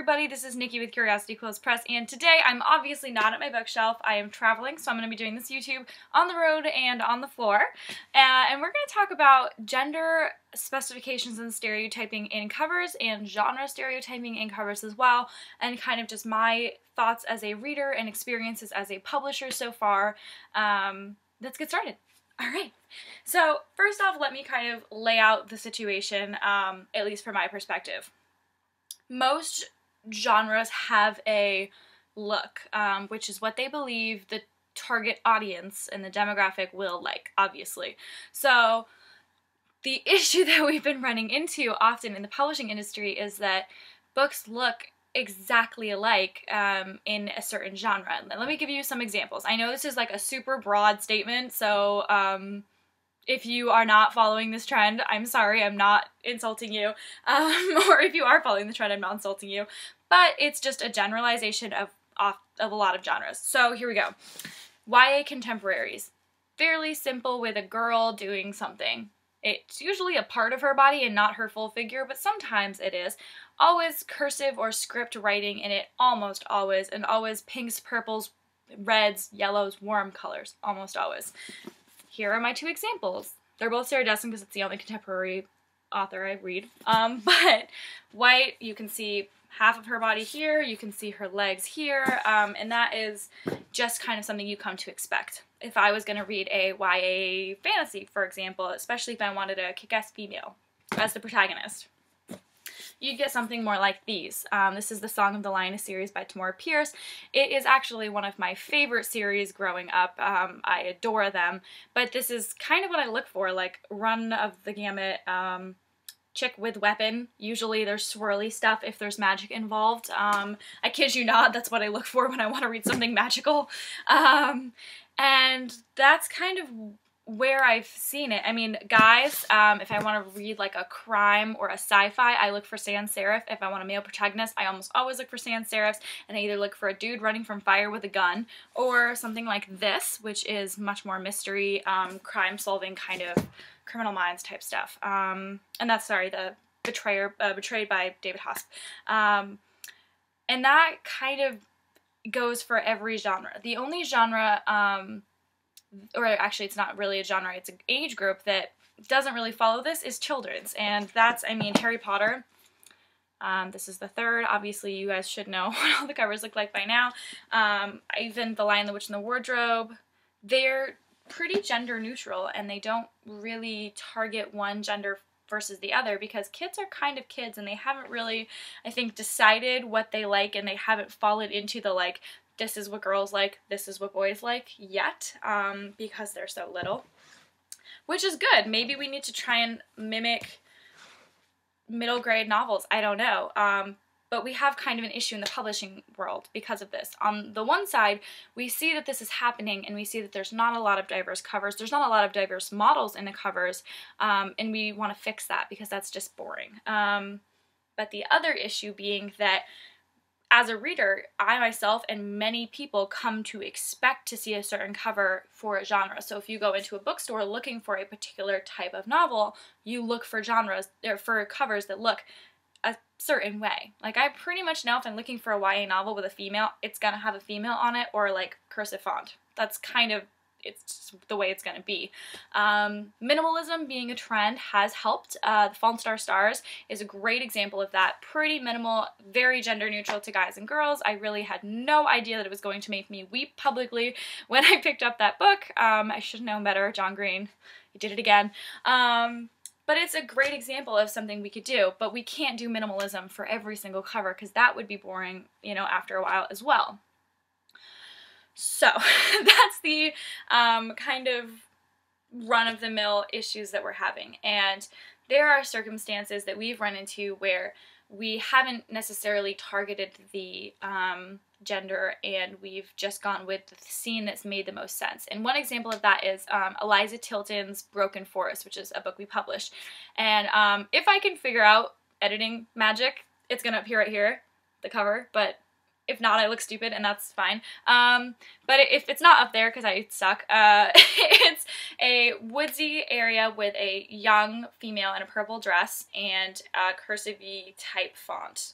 everybody, this is Nikki with Curiosity Quills Press, and today I'm obviously not at my bookshelf. I am traveling, so I'm going to be doing this YouTube on the road and on the floor. And we're going to talk about gender specifications and stereotyping in covers and genre stereotyping in covers as well, and kind of just my thoughts as a reader and experiences as a publisher so far. Let's get started. Alright, so first off, let me kind of lay out the situation, at least from my perspective. Most genres have a look, which is what they believe the target audience and the demographic will like, obviously. So the issue that we've been running into often in the publishing industry is that books look exactly alike in a certain genre. Let me give you some examples. I know this is like a super broad statement, so if you are not following this trend, I'm sorry, I'm not insulting you. Or if you are following the trend, I'm not insulting you. But it's just a generalization of a lot of genres. So here we go. YA contemporaries. Fairly simple with a girl doing something. It's usually a part of her body and not her full figure, but sometimes it is. Always cursive or script writing in it, almost always, and always pinks, purples, reds, yellows, warm colors, almost always. Here are my two examples. They're both Sarah Dessen because it's the only contemporary author I read. But white, you can see half of her body here, you can see her legs here, and that is just kind of something you come to expect. If I was going to read a YA fantasy, for example, especially if I wanted a kick-ass female as the protagonist, you'd get something more like these. This is the Song of the Lioness series by Tamora Pierce. It is actually one of my favorite series growing up. I adore them, but this is kind of what I look for, like run of the gamut, chick with weapon. Usually there's swirly stuff if there's magic involved. I kid you not, that's what I look for when I want to read something magical. And that's kind of where I've seen it. I mean, guys, if I want to read like a crime or a sci-fi, I look for sans serif. If I want a male protagonist, I almost always look for sans serifs, and I either look for a dude running from fire with a gun, or something like this, which is much more mystery, crime-solving kind of Criminal Minds type stuff. And that's, sorry, the Betrayed by David Hosp. And that kind of goes for every genre. The only genre, or actually it's not really a genre, it's an age group that doesn't really follow this, is children's. And that's, I mean, Harry Potter. This is the third. Obviously you guys should know what all the covers look like by now. Even The Lion, the Witch, and the Wardrobe. They're pretty gender neutral, and they don't really target one gender versus the other, because kids are kind of kids, and they haven't really, I think, decided what they like, and they haven't fallen into the like, this is what girls like, this is what boys like yet, because they're so little. Which is good. Maybe we need to try and mimic middle grade novels. I don't know. But we have kind of an issue in the publishing world because of this. On the one side, we see that this is happening, and we see that there's not a lot of diverse covers, there's not a lot of diverse models in the covers, and we want to fix that because that's just boring. But the other issue being that as a reader, I myself and many people come to expect to see a certain cover for a genre. So if you go into a bookstore looking for a particular type of novel, you look for genres, or for covers that look a certain way. Like, I pretty much know if I'm looking for a YA novel with a female, it's gonna have a female on it, or like cursive font. That's kind of, it's just the way it's gonna be. Minimalism being a trend has helped. The Fallen Star Stars is a great example of that. Pretty minimal, very gender neutral to guys and girls. I really had no idea that it was going to make me weep publicly when I picked up that book. I should have known better. John Green, he did it again. But it's a great example of something we could do, but we can't do minimalism for every single cover, because that would be boring, you know, after a while as well. So that's the kind of run-of-the-mill issues that we're having. And there are circumstances that we've run into where we haven't necessarily targeted the gender, and we've just gone with the scene that's made the most sense. And one example of that is Eliza Tilton's Broken Forest, which is a book we published. And if I can figure out editing magic, it's gonna appear right here, the cover, but if not, I look stupid, and that's fine. But if it's not up there, because I suck, it's a woodsy area with a young female in a purple dress and a cursive-y type font.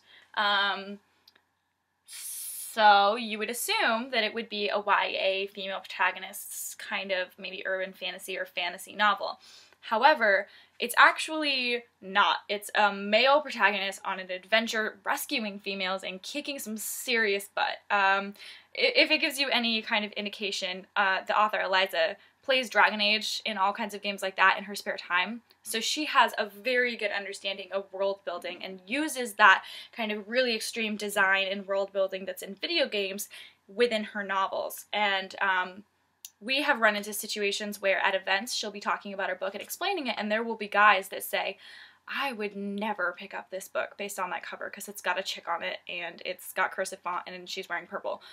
So you would assume that it would be a YA female protagonist's kind of maybe urban fantasy or fantasy novel. However, it's actually not. It's a male protagonist on an adventure rescuing females and kicking some serious butt. If it gives you any kind of indication, the author, Eliza, plays Dragon Age in all kinds of games like that in her spare time. So she has a very good understanding of world building and uses that kind of really extreme design and world building that's in video games within her novels. And we have run into situations where at events she'll be talking about her book and explaining it, and there will be guys that say, I would never pick up this book based on that cover because it's got a chick on it and it's got cursive font and she's wearing purple.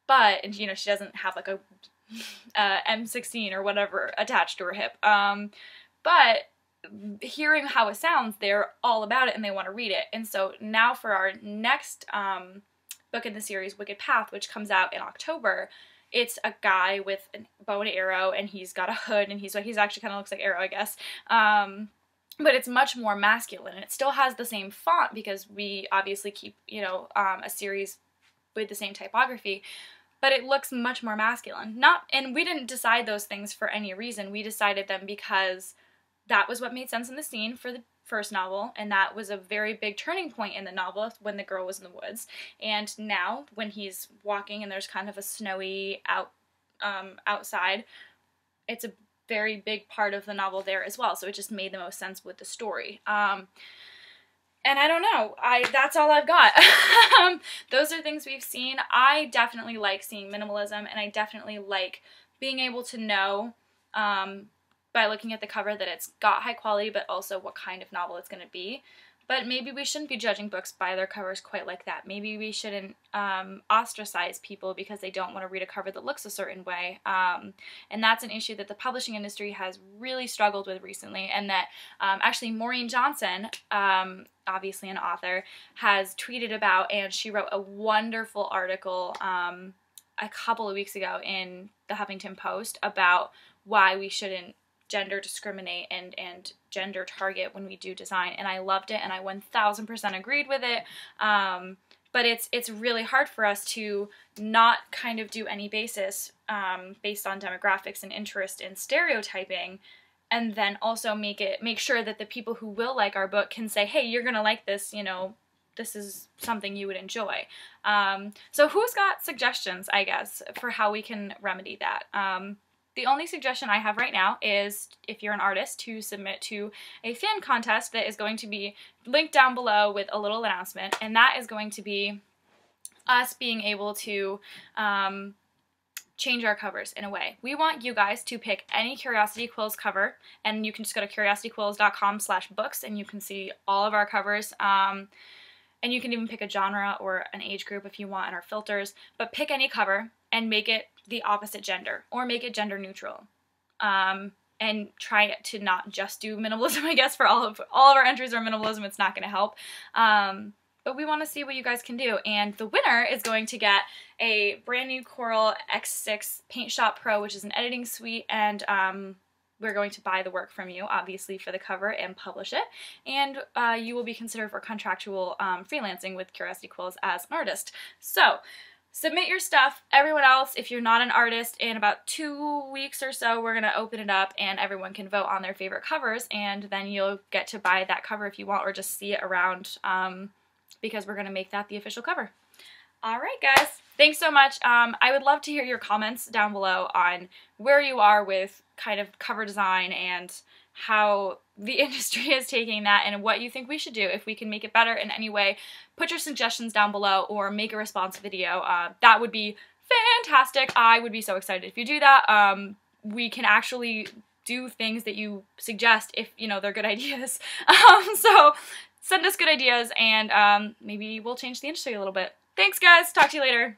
But, you know, she doesn't have like a M16 or whatever attached to her hip. But hearing how it sounds, they're all about it and they want to read it. And so now for our next book in the series, Wicked Path, which comes out in October, it's a guy with a bow and arrow, and he's got a hood, and he's actually kind of looks like Arrow, I guess. But it's much more masculine, and it still has the same font because we obviously keep, you know, a series with the same typography, but it looks much more masculine. And we didn't decide those things for any reason. We decided them because that was what made sense in the scene for the first novel, and that was a very big turning point in the novel when the girl was in the woods. And now when he's walking and there's kind of a snowy outside, it's a very big part of the novel there as well, so it just made the most sense with the story. And I don't know, that's all I've got. Those are things we've seen. I definitely like seeing minimalism, and I definitely like being able to know by looking at the cover that it's got high quality, but also what kind of novel it's going to be. But maybe we shouldn't be judging books by their covers quite like that. Maybe we shouldn't ostracize people because they don't want to read a cover that looks a certain way. And that's an issue that the publishing industry has really struggled with recently, and that actually Maureen Johnson, obviously an author, has tweeted about, and she wrote a wonderful article a couple of weeks ago in the Huffington Post about why we shouldn't gender discriminate and gender target when we do design, and I loved it, and I 1000% agreed with it. But it's really hard for us to not kind of do any basis based on demographics and interest in stereotyping, and then also make sure that the people who will like our book can say, hey, you're gonna like this, you know, this is something you would enjoy. So who's got suggestions, I guess, for how we can remedy that? The only suggestion I have right now is, if you're an artist, to submit to a fan contest that is going to be linked down below with a little announcement, and that is going to be us being able to change our covers in a way. We want you guys to pick any Curiosity Quills cover, and you can just go to curiosityquills.com/books, and you can see all of our covers. And you can even pick a genre or an age group if you want in our filters, but pick any cover and make it the opposite gender, or make it gender neutral. And try to not just do minimalism, I guess, for all of our entries are minimalism. It's not going to help. But we want to see what you guys can do. And the winner is going to get a brand new Coral X6 Paint Shop Pro, which is an editing suite, and we're going to buy the work from you, obviously, for the cover and publish it. And you will be considered for contractual freelancing with Curiosity Quills as an artist. So submit your stuff. Everyone else, if you're not an artist, in about 2 weeks or so, we're going to open it up and everyone can vote on their favorite covers, and then you'll get to buy that cover if you want, or just see it around, because we're going to make that the official cover. Alright guys, thanks so much. I would love to hear your comments down below on where you are with kind of cover design and how the industry is taking that, and what you think we should do, if we can make it better in any way. Put your suggestions down below, or make a response video. That would be fantastic. I would be so excited if you do that. We can actually do things that you suggest if, you know, they're good ideas. So send us good ideas, and maybe we'll change the industry a little bit. Thanks guys, talk to you later.